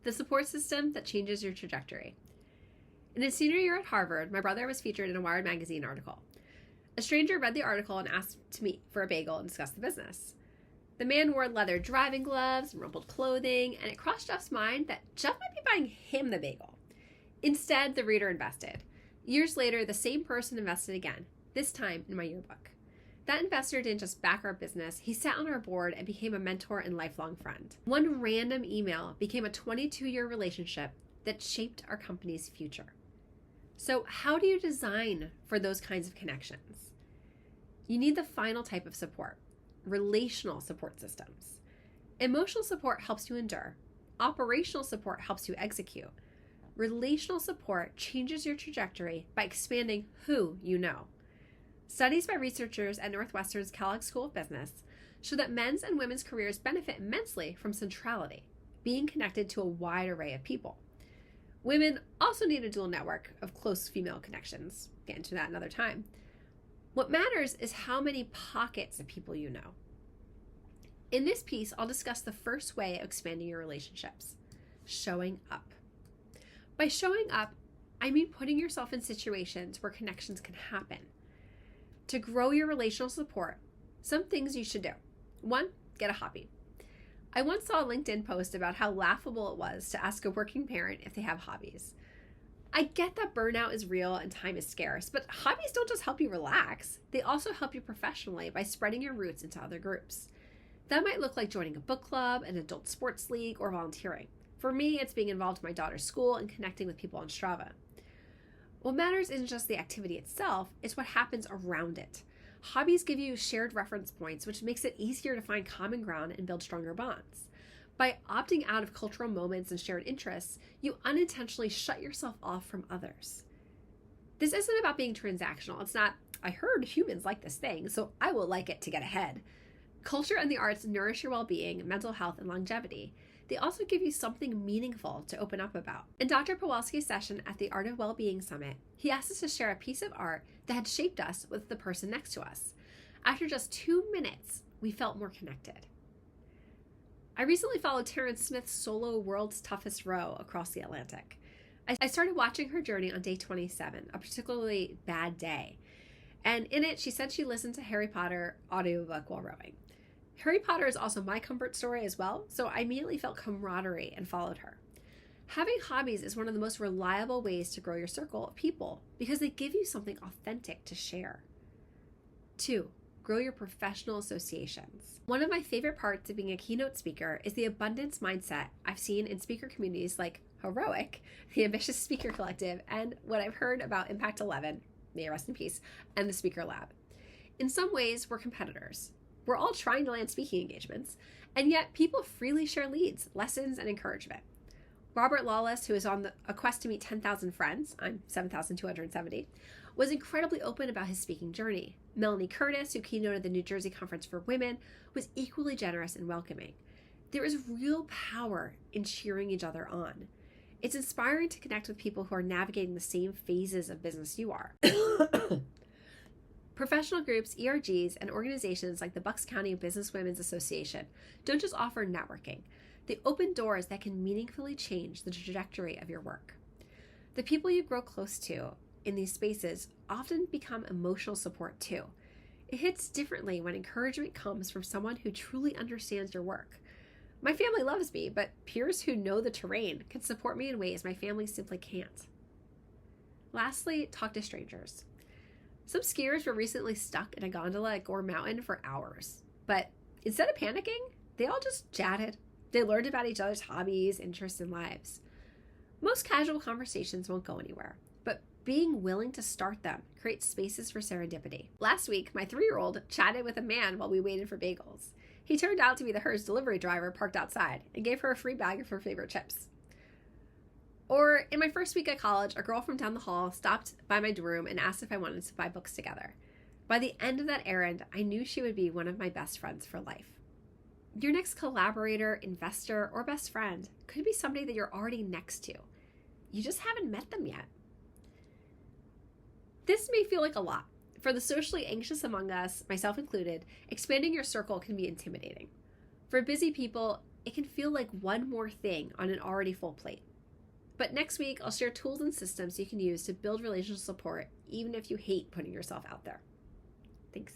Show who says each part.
Speaker 1: the support system that changes your trajectory. In his senior year at Harvard, my brother was featured in a Wired magazine article. A stranger read the article and asked to meet for a bagel and discuss the business. The man wore leather driving gloves and rumpled clothing, and it crossed Jeff's mind that Jeff might be buying him the bagel. Instead, the reader invested. Years later, the same person invested again, this time in my yearbook. That investor didn't just back our business, he sat on our board and became a mentor and lifelong friend. One random email became a 22-year relationship that shaped our company's future. So how do you design for those kinds of connections? You need the final type of support, relational support systems. Emotional support helps you endure. Operational support helps you execute. Relational support changes your trajectory by expanding who you know. Studies by researchers at Northwestern's Kellogg School of Business show that men's and women's careers benefit immensely from centrality, being connected to a wide array of people. Women also need a dual network of close female connections. Get into that another time. What matters is how many pockets of people you know. In this piece, I'll discuss the first way of expanding your relationships, showing up. By showing up, I mean putting yourself in situations where connections can happen. To grow your relational support, some things you should do. 1, get a hobby. I once saw a LinkedIn post about how laughable it was to ask a working parent if they have hobbies. I get that burnout is real and time is scarce, but hobbies don't just help you relax. They also help you professionally by spreading your roots into other groups. That might look like joining a book club, an adult sports league, or volunteering. For me, it's being involved in my daughter's school and connecting with people on Strava. What matters isn't just the activity itself, it's what happens around it. Hobbies give you shared reference points, which makes it easier to find common ground and build stronger bonds. By opting out of cultural moments and shared interests, you unintentionally shut yourself off from others. This isn't about being transactional. It's not, I heard humans like this thing, so I will like it to get ahead. Culture and the arts nourish your well-being, mental health, and longevity. They also give you something meaningful to open up about. In Dr. Pawelski's session at the Art of Wellbeing Summit, he asked us to share a piece of art that had shaped us with the person next to us. After just 2 minutes, we felt more connected. I recently followed Terrence Smith's solo World's Toughest Row across the Atlantic. I started watching her journey on day 27, a particularly bad day. And in it, she said she listened to Harry Potter audiobook while rowing. Harry Potter is also my comfort story as well, so I immediately felt camaraderie and followed her. Having hobbies is one of the most reliable ways to grow your circle of people because they give you something authentic to share. 2, grow your professional associations. One of my favorite parts of being a keynote speaker is the abundance mindset I've seen in speaker communities like Heroic, the Ambitious Speaker Collective, and what I've heard about Impact 11, may it rest in peace, and the Speaker Lab. In some ways, we're competitors. We're all trying to land speaking engagements, and yet people freely share leads, lessons, and encouragement. Robert Lawless, who is on a quest to meet 10,000 friends, I'm 7,270, was incredibly open about his speaking journey. Melanie Curtis, who keynoted the New Jersey Conference for Women, was equally generous and welcoming. There is real power in cheering each other on. It's inspiring to connect with people who are navigating the same phases of business you are. Professional groups, ERGs, and organizations like the Bucks County Business Women's Association don't just offer networking. They open doors that can meaningfully change the trajectory of your work. The people you grow close to in these spaces often become emotional support too. It hits differently when encouragement comes from someone who truly understands your work. My family loves me, but peers who know the terrain can support me in ways my family simply can't. Lastly, talk to strangers. Some skiers were recently stuck in a gondola at Gore Mountain for hours, but instead of panicking, they all just chatted. They learned about each other's hobbies, interests, and lives. Most casual conversations won't go anywhere, but being willing to start them creates spaces for serendipity. Last week, my 3-year-old chatted with a man while we waited for bagels. He turned out to be the Hertz delivery driver parked outside and gave her a free bag of her favorite chips. Or in my first week at college, a girl from down the hall stopped by my dorm and asked if I wanted to buy books together. By the end of that errand, I knew she would be one of my best friends for life. Your next collaborator, investor, or best friend could be somebody that you're already next to. You just haven't met them yet. This may feel like a lot. For the socially anxious among us, myself included, expanding your circle can be intimidating. For busy people, it can feel like one more thing on an already full plate. But next week, I'll share tools and systems you can use to build relational support, even if you hate putting yourself out there. Thanks.